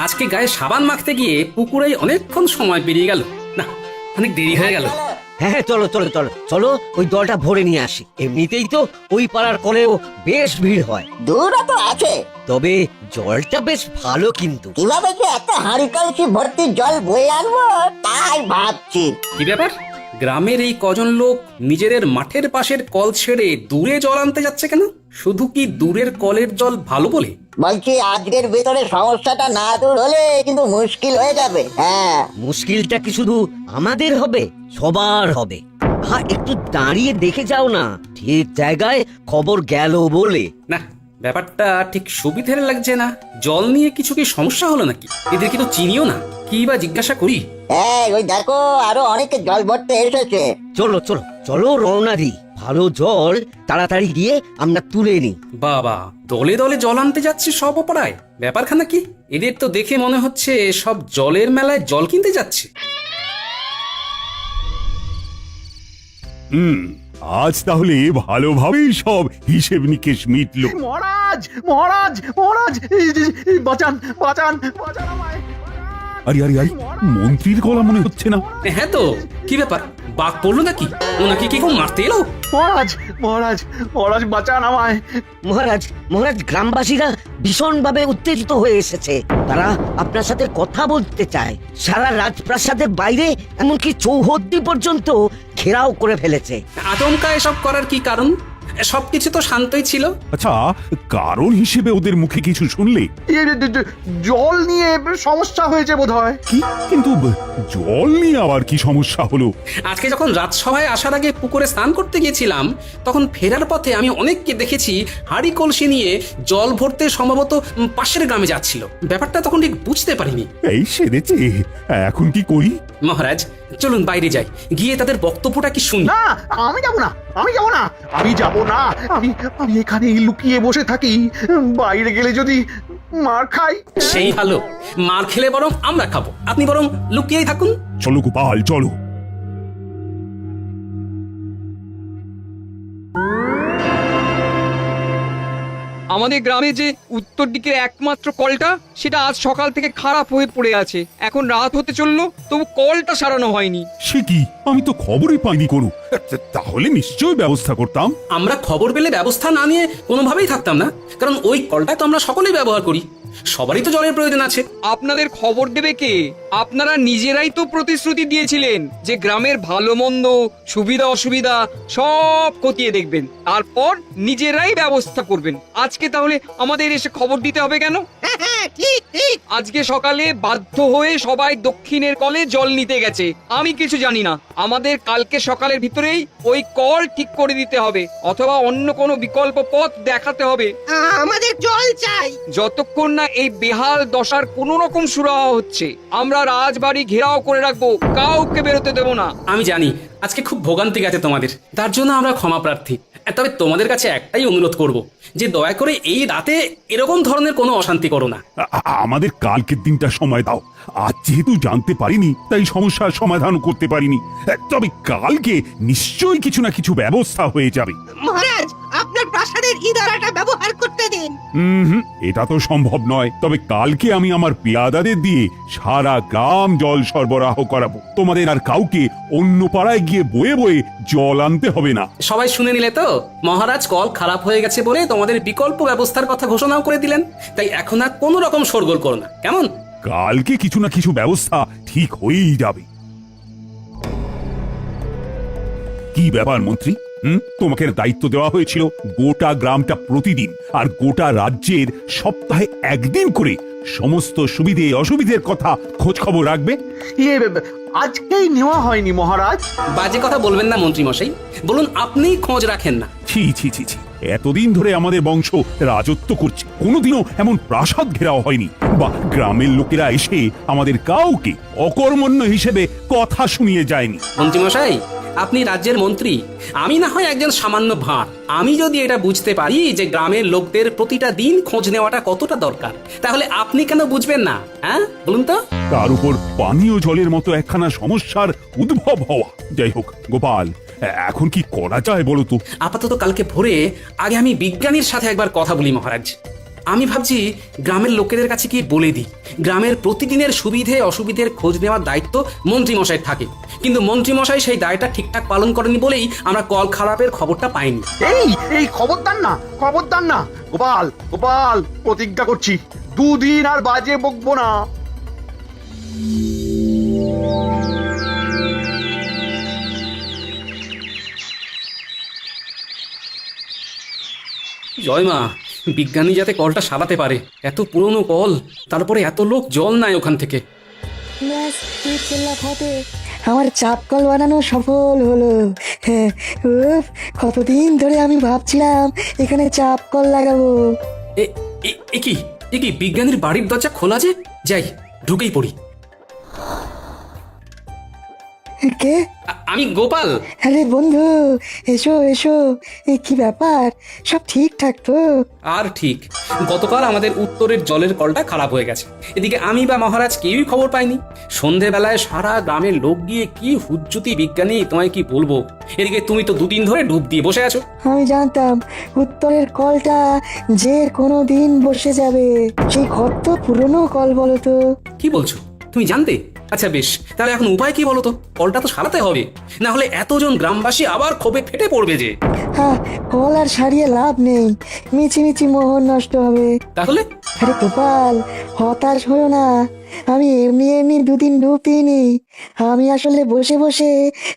আজকে গায়ে সাবান মাখতে গিয়ে পুকুরেই অনেকক্ষণ সময় পেরিয়ে গেল। না, অনেক দেরি হয়ে গেল। হ্যাঁ হ্যাঁ, চলো চলো চলো চলো, ওই জলটা ভরে নিয়ে আসি। এমনিতেই তো ওই পাড়ার কলেও বেশ ভিড় হয়, দূরও তো আছে। তবে জলটা বেশ ভালো কিন্তু। কিভাবে যে একটা হাঁড়ি কলসি ভর্তি জল বয়ে আনবো তাই ভাবছি। কি ব্যাপার, গ্রামের এই কজন লোক নিজেদের মাঠের পাশের কল ছেড়ে দূরে জল আনতে যাচ্ছে কেন? শুধু কি দূরের কলের জল ভালো বলে? বলছি আজকের ভেতরে সমস্যাটা না দূর হলে কিন্তু মুশকিল হয়ে যাবে। হ্যাঁ, মুশকিলটা কি শুধু আমাদের হবে? সবার হবে। হ্যাঁ, একটু দাঁড়িয়ে দেখে যাও না, ঠিক জায়গায় খবর গেল বলে। না, ব্যাপারটা ঠিক সুবিধের লাগছে না। জল নিয়ে কিছু কি সমস্যা হলো নাকি? এদের কি তো চিনিও না, কি বা জিজ্ঞাসা করি? ওই দেখো আরো অনেকে জল ভরতে এসেছে। চলো চলো চলো, রওনা দিই। ভালো জল তাড়াতাড়ি গিয়ে আমরা তুলে নিই। বাবা, দলে দলে জল আনতে যাচ্ছে সব অপরায়। ব্যাপারখানা কি? এদের তো দেখে মনে হচ্ছে সব জলের মেলায় জল কিনতে যাচ্ছে। আজ তাহলে ভালোভাবেই সব হিসেব নিকেশ মিটলো। মহারাজ মহারাজ মহারাজ, বাঁচান বাঁচান বাঁচান আমায়। আরে আরে আরে, মন্ত্রীর গলা মনে হচ্ছে না? হ্যাঁ তো, কি ব্যাপার, বাঘ পড়লো নাকি? ওনাকে কি কেউ মারতে এলো? মহারাজ মহারাজ মহারাজ, বাঁচান আমায়। মহারাজ মহারাজ, গ্রামবাসীরা ভীষণভাবে উত্তেজিত হয়ে এসেছে। তারা আপনার সাথে কথা বলতে চায়। সারা রাজপ্রাসাদের বাইরে এমনকি চৌহদ্দি পর্যন্ত ঘেরাও করে ফেলেছে। আচমকা এসব করার কি কারণ? সবকিছু তো শান্তই ছিল। আচ্ছা, কারণ হিসেবে ওদের মুখে কিছু শুনলে? জল নিয়ে সমস্যা হয়েছে বোধহয়। কি কিন্তু জল নিয়ে আবার কি সমস্যা হলো? আজকে যখন রাজসভায় আসার আগে পুকুরে স্নান করতে গিয়েছিলাম, তখন ফেরার পথে আমি অনেককে দেখেছি হাঁড়ি কলসি নিয়ে জল ভরতে সম্ভবত পাশের গ্রামে যাচ্ছিল। ব্যাপারটা তখন ঠিক বুঝতে পারিনি। এই সেরেছে, এখন কি করি? মহারাজ, চলুন বাইরে যাই, গিয়ে তাদের বক্তব্যটা কি শুনি। না, আমি যাব না, আমি যাব না, আমি যাব না। আমি আমি এখানেই লুকিয়ে বসে থাকি। বাইরে গেলে যদি মার খাই। সেই ভালো, মার খেলে বরং আমরা খাবো, আপনি বরং লুকিয়েই থাকুন। চলো গোপাল, চলো। আমাদের গ্রামে যে উত্তর দিকের একমাত্র কলটা, সেটা আজ সকাল থেকে খারাপ হয়ে পড়ে আছে। এখন রাত হতে চললো, তবু কলটা সারানো হয়নি। সে কি, আমি তো খবরই পাইনি কোনো। তাহলে নিশ্চয়ই ব্যবস্থা করতাম। আমরা খবর পেলে ব্যবস্থা না নিয়ে কোনোভাবেই থাকতাম না, কারণ ওই কলটা তো আমরা সকলেই ব্যবহার করি। সবারই তো জলের প্রয়োজন আছে। আপনাদের খবর দেবে কে? আপনারা নিজেরাই তো প্রতিশ্রুতি দিয়েছিলেন যে গ্রামের ভালো মন্দ, সুবিধা অসুবিধা সব খতিয়ে দেখবেন, তারপর নিজেরাই ব্যবস্থা করবেন। আজকে তাহলে আমাদের এসে খবর দিতে হবে কেন? আজকে সকালে বাধ্য হয়ে সবাই দক্ষিণের কলে জল নিতে গেছে। আমি কিছু জানি না। আমাদের কালকে সকালের ভিতরেই ওই কল ঠিক করে দিতে হবে, অথবা অন্য কোনো বিকল্প পথ দেখাতে হবে। আমাদের জল চাই। যতক্ষণ না এই বেহাল দশার কোনো রকম সুরাহা হচ্ছে, আমরা রাজবাড়ি ঘেরাও করে রাখবো, কাউকে বেরোতে দেবো না। আমি জানি আজকে খুব ভোগান্তি গেছে তোমাদের, তার জন্য আমরা ক্ষমা প্রার্থী। তবে তোমাদের কাছে একটাই অনুরোধ করব, যে দয়া করে এই রাতে এরকম ধরনের কোনো অশান্তি করো না। আমাদের কালকের দিনটা সময় দাও। আজ যেহেতু জানতে পারিনি, তাই সমস্যার সমাধান করতে পারিনি। তবে কালকে নিশ্চয়ই কিছু না কিছু ব্যবস্থা হয়ে যাবে। মহারাজ, আপনার প্রাসাদের ইদারাটা ব্যবহার করতে দিন। এটা তো সম্ভব নয়। তবে কালকে আমি আমার পেয়াদাদের দিয়ে সারা গ্রাম জল সরবরাহ করাবো। তোমাদের আর কাউকে অন্য পাড়ায় গিয়ে বয়ে বয়ে জল আনতে হবে না। সবাই শুনে নিলে তো? মহারাজ কল খারাপ হয়ে গেছে বলে তোমাদের বিকল্প ব্যবস্থার কথা ঘোষণাও করে দিলেন। তাই এখন আর কোনো রকম শোরগোল করো না, কেমন? কালকে কিছু না কিছু ব্যবস্থা ঠিক হয়েই যাবে। কি ব্যাপার মন্ত্রী, তোমাকে দায়িত্ব দেওয়া হয়েছিল গোটা গ্রামটা প্রতিদিন আর গোটা রাজ্যের সপ্তাহে একদিন করে সমস্ত সুবিধে অসুবিধের কথা খোঁজ খবর রাখবে। আজকেই নেওয়া হয়নি মহারাজ। বাজে কথা বলবেন না মন্ত্রী মশাই, বলুন আপনিই খোঁজ রাখেন না। ছি ছি ছি ছি, এতদিন ধরে আমাদের বংশ রাজত্ব করছে, কোনোদিনও এমন প্রাসাদ ঘেরাও হয়নি, বা গ্রামের লোকেরা এসে আমাদের কাউকে অকর্মণ্য হিসেবে কথা শুনিয়ে যায়নি। মন্ত্রী মশাই, আপনি রাজ্যের মন্ত্রী, আমি না হয় একজন সামান্য ভাঁড়। আমি যদি এটা বুঝতে পারি যে গ্রামের লোকদের প্রতিটা দিন খোঁজ নেওয়াটা কতটা দরকার, তাহলে আপনি কেন বুঝবেন না? হ্যাঁ, বলুন তো। তার উপর পানীয় জলের মতো একখানা সমস্যার উদ্ভব হওয়া। যাই হোক গোপাল, এখন কি করা যায় বলো তো? আপাতত কালকে ভোরে আগে আমি বিজ্ঞানীর সাথে একবার কথা বলি মহারাজ। আমি ভাবছি গ্রামের লোকেদের কাছে কি বলে দিই গ্রামের প্রতিদিনের সুবিধে অসুবিধের খোঁজ নেওয়ার দায়িত্ব মন্ত্রী মশাই থাকে, কিন্তু মন্ত্রী মশাই সেই দায়টা ঠিকঠাক পালন করেনি বলেই আমরা কল খারাপের খবরটা পাইনি। এই খবরদার না, খবরদার না। গোপাল, গোপাল, প্রতিজ্ঞা করছি 2 দিন আর বাজে বকবো না। জয় মা, বিজ্ঞানী যাতে কলটা সারাতে পারে। এত পুরনো কল, তারপরে এত লোক জল নাই ওখান থেকে। ব্যাস, বিসমিল্লাহ ফতে। আমার চাপ কল বানানো সফল হলো। হ্যাঁ, উফ, কতদিন ধরে আমি ভাবছিলাম এখানে চাপ কল লাগাবো। এ- এ কি বিজ্ঞানীর বাড়ির দরজা খোলা যে? যাই, ঢুকেই পড়ি। কে? আমি গোপাল। আরে বন্ধু, এসো এসো। কি ব্যাপার, সব ঠিকঠাক তো? আর ঠিক, গতকাল আমাদের উত্তরের জলের কলটা খারাপ হয়ে গেছে। এদিকে আমি বা মহারাজ কেউই খবর পাইনি। সন্ধেবেলায় সারা গ্রামের লোক গিয়ে কি হুজ্জুতি বিজ্ঞানী, তোমায় কি বলবো। এদিকে তুমি তো 2 দিন ধরে ডুব দিয়ে বসে আছো। আমি জানতাম উত্তরের কলটা যে কোনো দিন বসে যাবে। সেই কত পুরনো কল বলো তো? কি বলছো, তুমি জানতে? আচ্ছা বেশ, তাহলে এখন উপায় কি বলো তো? কলটা তো সারাতে হবে, না হলে এতজন গ্রামবাসী আবার ক্ষোভে ফেটে পড়বে যে। হ্যাঁ, কল আর সারিয়ে লাভ নেই, মিছি মোহন নষ্ট হবে। তাহলে আরে গোপাল, হতাশ হলো না। আমি এমনি 2 দিন ডুব দিইনি। আমি আসলে বসে বসে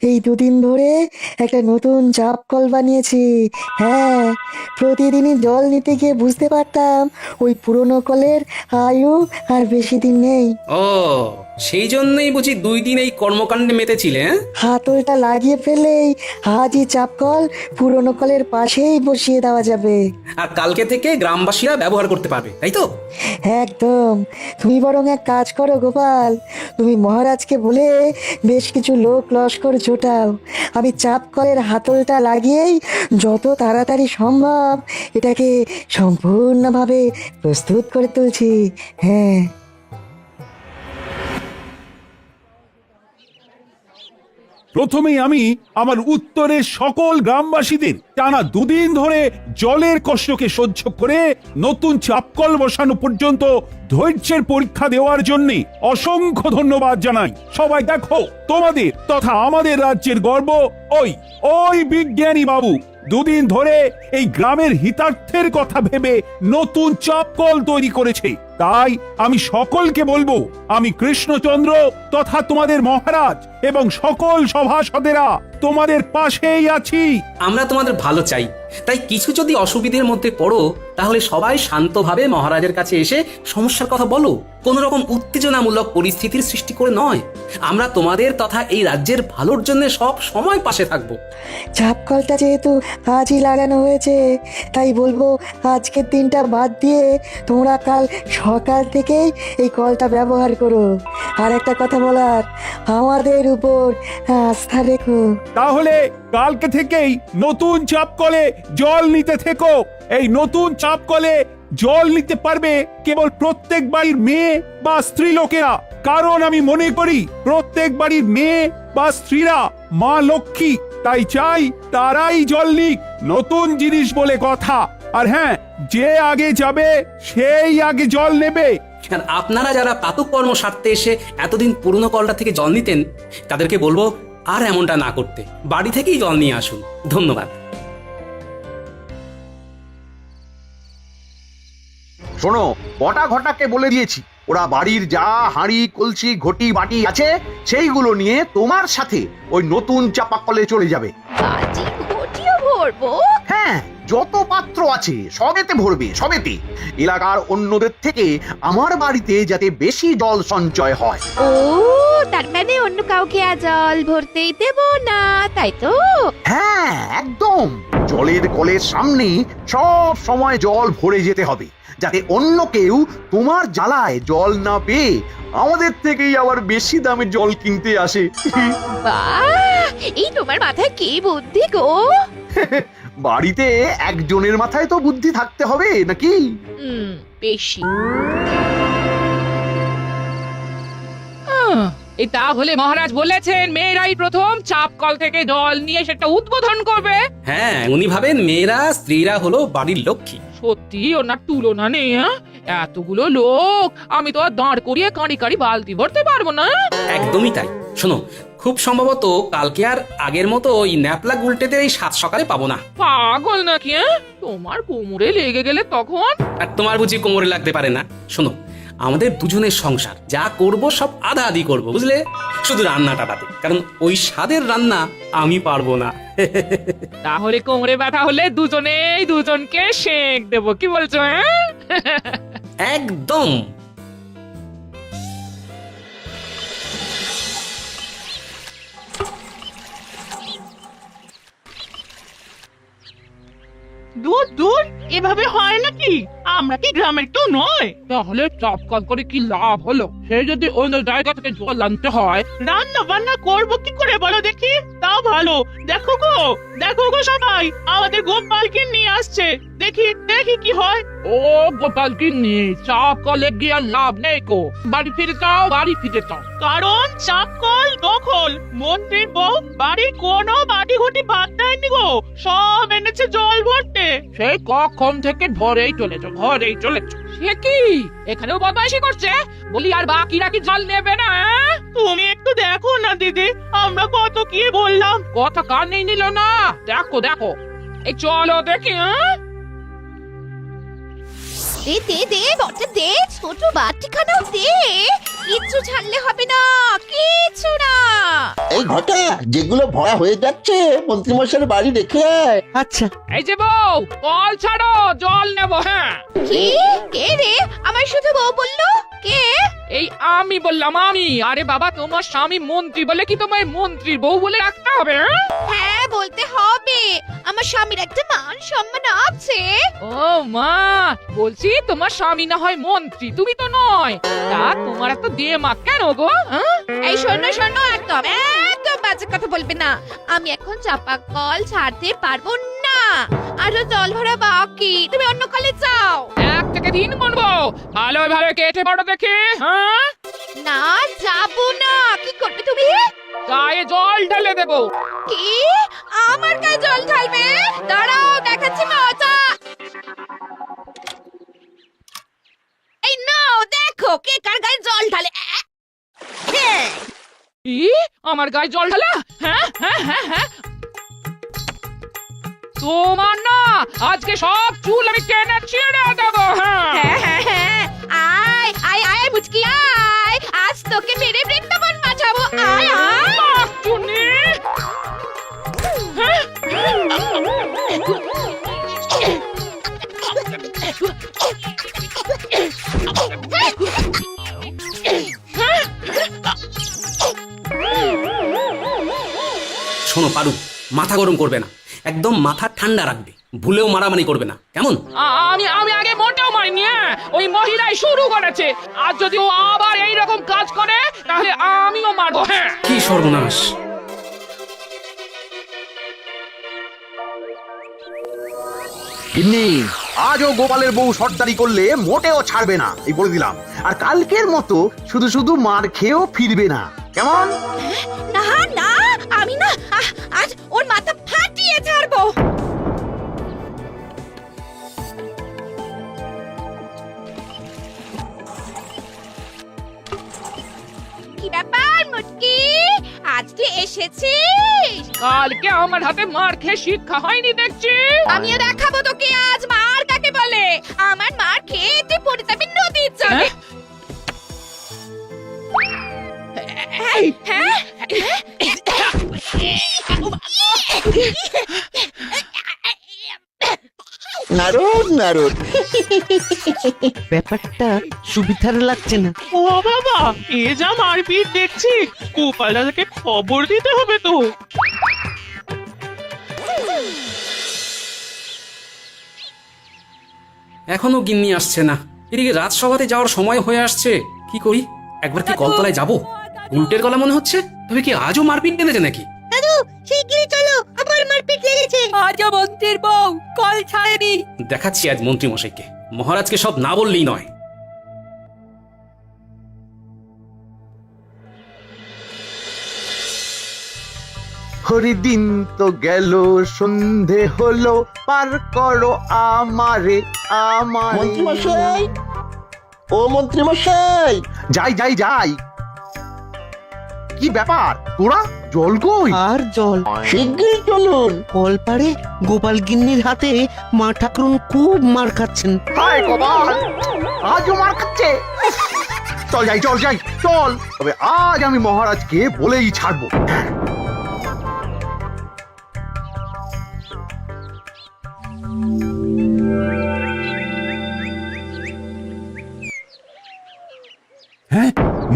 এই 2 দিন ধরে একটা নতুন চাপ কল বানিয়েছি। হ্যাঁ, প্রতিদিনই জল নিতে গিয়ে বুঝতে পারতাম ওই পুরনো কলের আয়ু আর বেশি দিন নেই। ও, সেই জন্যই বুঝি 2 দিন এই কর্মকাণ্ডে মেতেছিলে। হ্যাঁ, হাতলটা লাগিয়ে ফেলেই আজই চাপ কল পুরনো কলের পাশেই বসিয়ে দেওয়া যাবে। আর কালকে থেকে গ্রামবাসীরা ব্যবহার করতে পারবে, তাই তো? একদম। তুমি বরং এক কাজ করো গোপাল, তুমি মহারাজকে বলে বেশ কিছু লোক লস্কর জোটাও। আমি চাপ কলের হাতলটা লাগিয়েই যত তাড়াতাড়ি সম্ভব এটাকে সম্পূর্ণভাবে প্রস্তুত করে তুলছি। হ্যাঁ। প্রথমেই আমি আমার উত্তরের সকল গ্রামবাসীদের টানা 2 দিন ধরে জলের কষ্টকে সহ্য করে নতুন চাপকল বসানো পর্যন্ত ধৈর্যের পরীক্ষা দেওয়ার জন্য অসংখ্য ধন্যবাদ জানাই। সবাই দেখো, তোমাদের তথা আমাদের রাজ্যের গর্ব ওই বিজ্ঞানী বাবু 2 দিন ধরে এই গ্রামের হিতার্থের কথা ভেবে নতুন চাপকল তৈরি করেছে। তাই আমি সকলকে বলবো, আমি কৃষ্ণচন্দ্র তথা তোমাদের মহারাজ এবং সকল সভাসদেরা তোমাদের পাশেই আছি। আমরা তোমাদের ভালো চাই, তাই কিছু যদি অসুবিধার মধ্যে পড়ো তাহলে সবাই শান্তভাবে মহারাজের কাছে এসে সমস্যার কথা বলো। কোন রকম উত্তেজনামূলক পরিস্থিতির সৃষ্টি করে নয়। আমরা তোমাদের তথা এই রাজ্যের ভালোর জন্য সব সময় পাশে থাকবো। চাপ কলটা যেহেতু আজই লাগানো হয়েছে, তাই বলবো আজকের দিনটা বাদ দিয়ে তোমরা কাল সকাল থেকেই এই কলটা ব্যবহার করো। আর একটা কথা বলার, আমাদের উপর আস্থা রেখো। তাহলে কালকে থেকেই নতুন চাপকলে জল নিতে থেকো। এই নতুন চাপকলে জল নিতে পারবে কেবল প্রত্যেক বাড়ির মেয়ে বা স্ত্রী লোকেরা, কারণ আমি মনে করি প্রত্যেক বাড়ির মেয়ে বা স্ত্রীরা মা লক্ষ্মী। তাই চাই তারাই জল নিক, নতুন জিনিস বলে কথা। আর হ্যাঁ, যে আগে যাবে সেই আগে জল নেবে। আর আপনারা যারা প্রাতঃকর্ম সারতে এসে এতদিন পুরনো কলটা থেকে জল নিতেন, তাদেরকে বলবো আর এমনটা না করতে, বাড়ি থেকেই জল নিয়ে আসুন। ধন্যবাদ। শোনো, বটা ঘটাকে বলে দিয়েছি ওরা বাড়ির যা হাঁড়ি কলসি ঘটি বাটি আছে সেইগুলো নিয়ে তোমার সাথে ওই নতুন চাপাকলে চলে যাবে। বাজি ঘটিও ভরবো? হ্যাঁ, যত পাত্র আছে সবেতে ভরবে, সবেতে। এলাকার অন্যদের থেকে আমার বাড়িতে যাতে বেশি জল সঞ্চয় হয়। ও, তার মানে অন্য কাউকে আর জল ভরতেই দেব না, তাই তো? হ্যাঁ, একদম। জলের কলের সামনে সব সময় জল ভরে যেতে হবে, যাতে অন্য কেউ তোমার জ্বালায় জল না পেয়ে আমাদের থেকেই আবার বেশি দামে জল কিনতে আসে। বাহ, এই তোমার মাথায় কি বুদ্ধি গো! বাড়িতে একজনের মাথায় তো বুদ্ধি থাকতে হবে নাকি? বেশি। এই তাহলে মহারাজ বলেছেন মেয়েরাই প্রথম চাপ কল থেকে জল নিয়ে সেটা উদ্বোধন করবে। হ্যাঁ, উনি ভাবেন মেয়েরা স্ত্রীরা হলো বাড়ির লক্ষ্মী। সত্যি ওনার তুলনা নেই। হ্যাঁ? এতগুলো লোক আমি তো আর দাঁড় করিয়ে কাঁড়ি কাঁড়ি বালতি ভরতে পারবো না। একদমই তাই। শোনো, খুব সম্ভবত কালকে আর আগের মতো ওই ন্যাপলা গুলটেতে এই 7 সকালে পাবো না। পাগল নাকি? হ্যাঁ? তোমার কোমরে লেগে গেলে তখন? আর তোমার বুঝি কোমরে লাগতে পারে না? শোনো, আমাদের দুজনের সংসার, যা করব সব আধা আধি করবো, বুঝলে? শুধু রান্নাটা বাদে, কারণ ওই স্বাদের রান্না আমি পারবো না। তাহলে কোমরে ব্যথা হলে দুজনেই দুজনকে শেক দেবো, কি বলছো? হ্যাঁ? একদম। দূর দূর এভাবে হয় নাকি? আমরা কি গ্রামের কেউ নয়? তাহলে চাপ কল করে কি লাভ হলো? সে যদি অন্য জায়গা থেকে জল আনতে হয়। রান্না বান্না করবো কি করে বলো দেখি? তাও ভালো। দেখো গো সবাই, আমাদের গোপালকে নিয়ে আসছে। দেখি দেখি কি হয়। ও গোপাল কিন্নি, চাপ কলে গিয়ে আর লাভ নেই কো। বাড়ি ফিরে যাও, বাড়ি ফিরে যাও। কারণ চাপকল দখল। মন্ত্রীর বউ বাড়ির কোনো বাটি ঘটি বাদ দেয়নি গো, সব এনেছে জল ভরতে। সেই কখন থেকে ঘরেই চলেছো, ঘরেই চলেছো। সে কি এখানেও বদমাইশি করছে? বলি আর বাকিরা কি জল নেবে না? তুমি একটু দেখো না দিদি, আমরা কত কি বললাম। কথা কানেই নিল না। দেখো দেখো, এই চলো দেখি। দে দে দে বটে দে, ছোট বাটিখানাও দে। কিচ্ছু ছাড়লে হবে না, কিচ্ছু না। এই ঘটা যেগুলো ভরা হয়ে যাচ্ছে মন্ত্রীমশাইয়ের বাড়ি রেখে আয়। আচ্ছা, এই যে বউ, কল ছাড়ো, জল নেবো। হ্যাঁ, কি? কে রে? আমার শুধু বউ বললো? কে? এই আমি বললাম, আমি। আরে বাবা, তোমার স্বামী মন্ত্রী বলে কি তোমায় মন্ত্রীর বউ বলে রাখতে হবে? হ্যাঁ বলতে হবে, আমার স্বামীর একটা মান সম্মান আছে। ও মা, বলছি তোমার স্বামী না হয় মন্ত্রী, তুমি তো নয়। তা তোমার এত দিয়ে মা কেন গো? হ্যাঁ? এই শোনো শোনো, একদম একদম বাজে কথা বলবে না। আমি এখন চাপা কল ছাড়তে পারবো না, আরো জল ভরা বাকি। তুমি অন্য কলে যাও। 1 থেকে 3 গুনবো, ভালো ভালো কেটে পড়ো দেখি। হ্যাঁ, না যাবো না। কি করবে তুমি? গায়ে জল ঢেলে দেবো। কি? আমার গায়ে জল ঢালবে? দাঁড়াও, দেখাচ্ছি মজা। এই নাও, দেখো কে কার গায়ে জল ঢালে। ই, আমার গায়ে জল ঢালা? হ্যাঁ হ্যাঁ হ্যাঁ হ্যাঁ, তোমার না আজকে সব চুল আমি টেনে ছিঁড়ে দেবো। হ্যাঁ, হ্যাঁ হ্যাঁ হ্যাঁ, আয় আয় আয় মুচকি আয়, আজ তোকে মেরে বৃন্দাবন বাঁচাবো। আয় আয়। চুনি। হ্যাঁ? শোনো পারু, মাথা গরম করবে না, একদম মাথা ঠান্ডা রাখবে। ভুলেও মারামারি করবে না, কেমন? আমি আমি আগে মোটেও মারিনি। হ্যাঁ? ওই মহিলাই শুরু করেছে। আর যদি ও আবার এইরকম কাজ করে তাহলে আমিও মারবো। হ্যাঁ, কি সর্বনাশ! গিন্নি, আজও গোপালের বউ সর্দারি করলে মোটেও ছাড়বে না, এই বলে দিলাম। আর কালকের মতো শুধু শুধু মার খেয়েও ফিরবে না, কেমন? না না, আমি না আজ ওর মাথা ফাটিয়ে ছাড়বো। কি ব্যাপার মুটকি, আজ তুই এসেছিস? কালকে আমার হাতে মার খেয়ে শিক্ষা হয়নি দেখছি। আমিও দেখাবো তোকে আজ মার কাকে বলে। আমার মার খেয়ে তুই পড়ে যাবি নদীর জলে। হ্যাঁ? নারদ নারদ, ব্যাপারটা সুবিধার লাগছে না। ও বাবা, এ যা মারপিট দেখছি, গোপাল দাদাকে খবর দিতে হবে তো। এখনো গিন্নি আসছে না। এদিকে রাজসভাতে যাওয়ার সময় হয়ে আসছে। কি করি? একবার কি কলতলায় যাব? উল্টের গলা মনে হচ্ছে। তবে কি আজও মারপিট বেঁধেছে নাকি? দাদু, শিগগিরই চলো, আবার মারপিট লেগেছে। আজও মন্ত্রীর বউ কল ছাড়েনি। দেখাচ্ছি আজ মন্ত্রী মশাইকে। মহারাজকে সব না বললেই নয়। হরিদিন তো গেল, সন্ধে হলো, পার করো আমারে আমারে। মন্ত্রীমশাই, ও মন্ত্রীমশাই, যাই যাই যাই। কি ব্যাপার, তোরা জল কই? আর জল শিগগিরই চলুন। কলপাড়ে গোপাল গিন্নির হাতে মা ঠাকুরন খুব মার খাচ্ছেন। হায় গোপাল, আজও মার খাচ্ছে। চল যাই চল যাই চল, তবে আজ আমি মহারাজকে বলেই ছাড়বো। হ্যাঁ,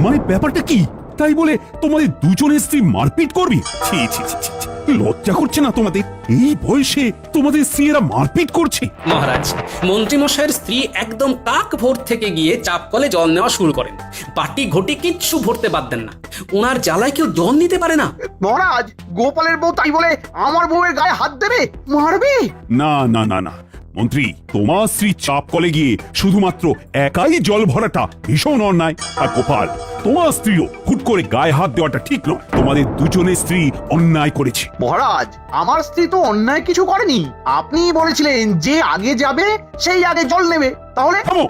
মানে ব্যাপারটা কি? তাই বলে তোমাদের দুজনের স্ত্রী মারপিট করবি? ছি ছি ছি ছি, ছি। লজ্জা করছে না তোমাদের? এই বয়সে তোমাদের স্ত্রীরা মারপিট করছে? মহারাজ, মন্ত্রীমশাইয়ের স্ত্রী একদম কাক ভোর থেকে গিয়ে চাপ কলে জল নেওয়া শুরু করেন। বাটি ঘটি কিচ্ছু ভরতে বাদ দেন না। ওনার জ্বালায় কেউ জল নিতে পারে না। মহারাজ, গোপালের বউ তাই বলে আমার বউয়ের গায়ে হাত দেবে, মারবে? না না না না মন্ত্রী, তোমার স্ত্রী চাপ কলে গিয়ে শুধুমাত্র একাই জল ভরাটা ভীষণ অন্যায়। আর গোপাল, তোমার স্ত্রীও হুট করে গায়ে হাত দেওয়াটা ঠিক নয়। তোমাদের দুজনের স্ত্রী অন্যায় করেছে। মহারাজ, আমার স্ত্রী তো অন্যায় কিছু করেনি। আপনি বলেছিলেন যে আগে যাবে সেই আগে জল নেবে, তাহলে থামো।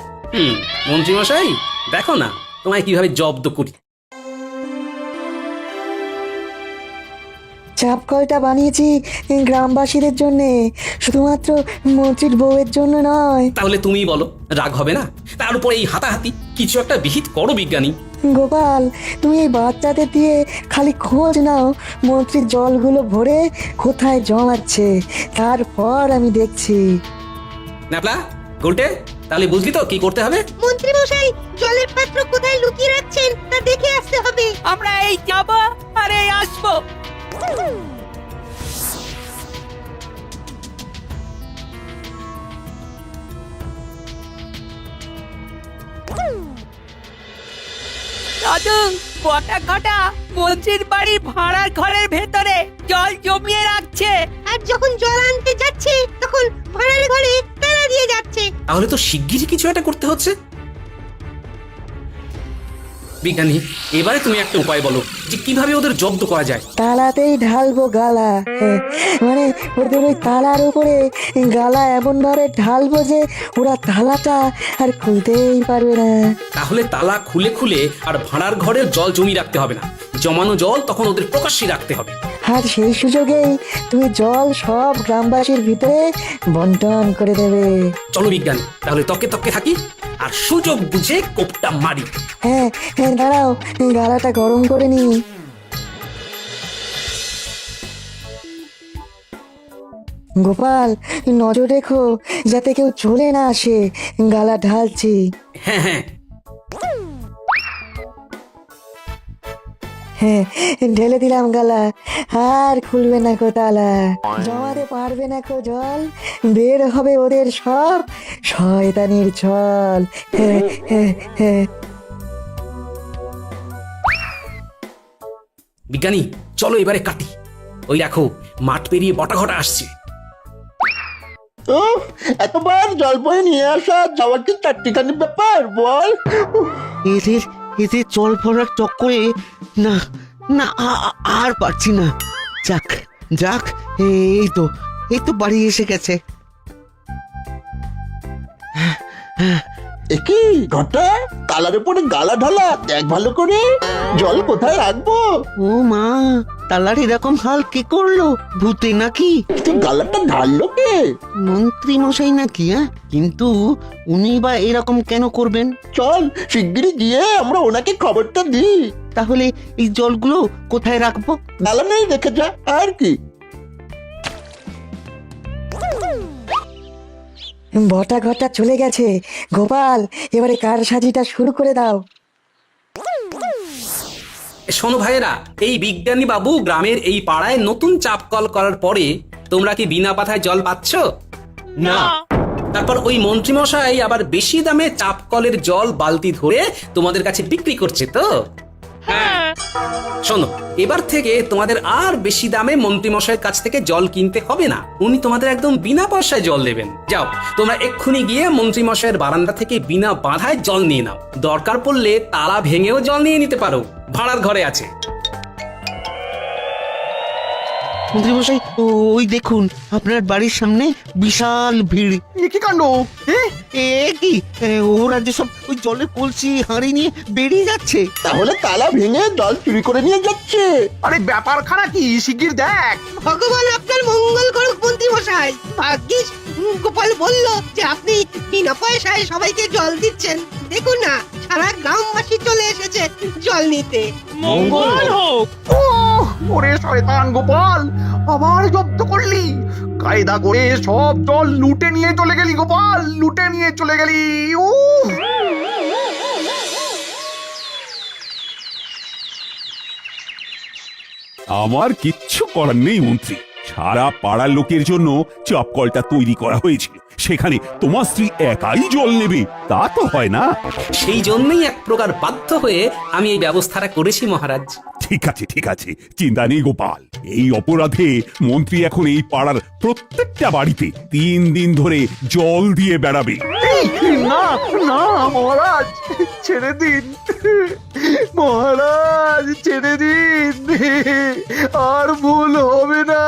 মন্ত্রীমশাই, দেখো না তোমায় কিভাবে জব্দ করি। চাপ কলটা বানিয়েছি গ্রামবাসীদের জন্য, শুধুমাত্র মন্ত্রীর বউয়ের জন্য নয়। তাহলে তুমি বলো, রাগ হবে না? তার উপর এই হাতাহাতি, কিছু একটা বিহিত করো বিজ্ঞানী। গোপাল, তুমি এই বাচ্চাদের দিয়ে খালি খোঁজ নাও মন্ত্রীর জলগুলো ভরে কোথায় জমাচ্ছে, তারপর আমি দেখছি। ন্যাপলা, গুলটে, তাহলে বুঝলি তো কি করতে হবে? মন্ত্রী মশাই, জলের পাত্র কোথায় লুকিয়ে রাখছেন তা দেখে আসতে হবে। আমরা এই যাব আর এই আসবো। দাদু, কটা কটা মন্ত্রীর বাড়ির ভাড়ার ঘরের ভেতরে জল জমিয়ে রাখছে। আর যখন জল আনতে যাচ্ছে তখন ভাড়ার ঘরে তালা দিয়ে যাচ্ছে। তাহলে তো শিগগিরই কিছু একটা করতে হচ্ছে। বিজ্ঞানী, এবারে তুমি একটা উপায় বলো যে কিভাবে ওদের জব্দ করা যায়। তালাতেই ঢালবো গালা, মানে ওদের ওই তালার উপরে গালা এমন ভাবে ঢালবো যে ওরা তালাটা আর খুলতেই পারবে না। তাহলে তালা খুলে খুলে আর ভাড়ার ঘরের জল জমি রাখতে হবে না। জমানো জল তখন ওদের প্রকাশ্যে রাখতে হবে। আর সেই সুযোগেই তুমি জল সব গ্রামবাসীর ভিতরে বন্টন করে দেবে। চলো বিজ্ঞানী, তাহলে তকে তকে থাকি আর সুযোগ বুঝে কোপটা মারি। হ্যাঁ হ্যাঁ, দাঁড়াও, গালাটা গরম করে নি। গোপাল, নজর রেখো যাতে কেউ চলে না আসে, গালা ঢালছি। হ্যাঁ হ্যাঁ, হ্যাঁ, ঢেলে দিলাম গালা, আর খুলবে না কো তালা, জমাতে পারবে না কো জল, বের হবে ওদের সব শয়তানির ছল। হ্যাঁ হ্যাঁ হ্যাঁ। বিজ্ঞানী, চলো এবারে কাটি। ওই দেখো, মাঠ পেরিয়ে বটাঘটা আসছে। এতবার জল বয়ে নিয়ে আসা যাওয়ার কি চারটিখানি ব্যাপার বল? এদের এদের জল ভরার চক্করে না না আর পারছি না। যাক যাক, এই তো বাড়ি এসে গেছে। একই ঘটা, তালার উপরে গালা ঢালা, দেখ ভালো করে জল কোথায় রাখবো। ও মা, তালার এরকম হাল কে করলো? ভূতে নাকি? তুই গালাটা ঢাললো কে? মন্ত্রী মশাই নাকি? কিন্তু উনি বা এরকম কেন করবেন? চল শিগগিরই গিয়ে আমরা ওনাকে খবরটা দিই। তাহলে এই জলগুলো কোথায় রাখবো? গালা নেই রেখে যা, আর কি। বটা ঘটা চলে গেছে। গোপাল, এবারে কার সাজিটা শুরু করে দাও। শোনো ভাইয়েরা, এই বিজ্ঞানী বাবু গ্রামের এই পাড়ায় নতুন চাপ কল করার পরে তোমরা কি বিনা পাথায় জল পাচ্ছ? না। তারপর ওই মন্ত্রীমশাই আবার বেশি দামে চাপ কলের জল বালতি ধরে তোমাদের কাছে বিক্রি করছে তো? হ্যাঁ। শোনো, এবার থেকে তোমাদের আর বেশি দামে মন্ত্রীমশাইয়ের কাছ থেকে জল কিনতে হবে না। উনি তোমাদের একদম বিনা পয়সায় জল দেবেন। যাও, তোমরা এক্ষুনি গিয়ে মন্ত্রীমশাইয়ের বারান্দা থেকে বিনা বাধায় জল নিয়ে নাও। দরকার পড়লে তালা ভেঙেও জল নিয়ে নিতে পারো, ভাড়ার ঘরে আছে। মন্ত্রী মশাই ওই দেখুন আপনার বাড়ির সামনে বিশাল ভিড়। এ কি কাণ্ড? এ কি ওরা যে সব ওই জলের কলসি হাঁড়ি নিয়ে বেরিয়ে যাচ্ছে। তাহলে তালা ভেঙে জল চুরি করে নিয়ে যাচ্ছে। আরে ব্যাপারখানা কি শিগগির দেখ। ভগবান আপনার মঙ্গল করুক মন্ত্রী মশাই। ভাগ্যিস গোপাল বলল যে আপনি বিনা পয়সায় সবাইকে জল দিচ্ছেন। দেখুন না সারা গ্রামবাসী চলে এসেছে জল নিতে। মঙ্গল হোক। ওরে শয়তান গোপাল, আবার জব্দ করলি। কায়দা করে সব জল লুটে নিয়ে চলে গেলি গোপাল, লুটে নিয়ে চলে গেলি। আমার কিচ্ছু করার নেই মন্ত্রী, সারা পাড়ার লোকের জন্য চাপকলটা তৈরি করা হয়েছিল, সেখানে তোমার স্ত্রী একাই জল নেবে তা তো হয় না। সেই জন্যই এক প্রকার বাধ্য হয়ে আমি এই ব্যবস্থাটা করেছি মহারাজ। ঠিক আছে ঠিক আছে, চিন্তা নেই গোপাল। এই অপরাধে মন্ত্রী এখন এই পাড়ার প্রত্যেকটা বাড়িতে 3 দিন ধরে জল দিয়ে বেড়াবে। না না মহারাজ, ছেড়ে দিন মহারাজ, ছেড়ে দিন। আর ভুল হবে না।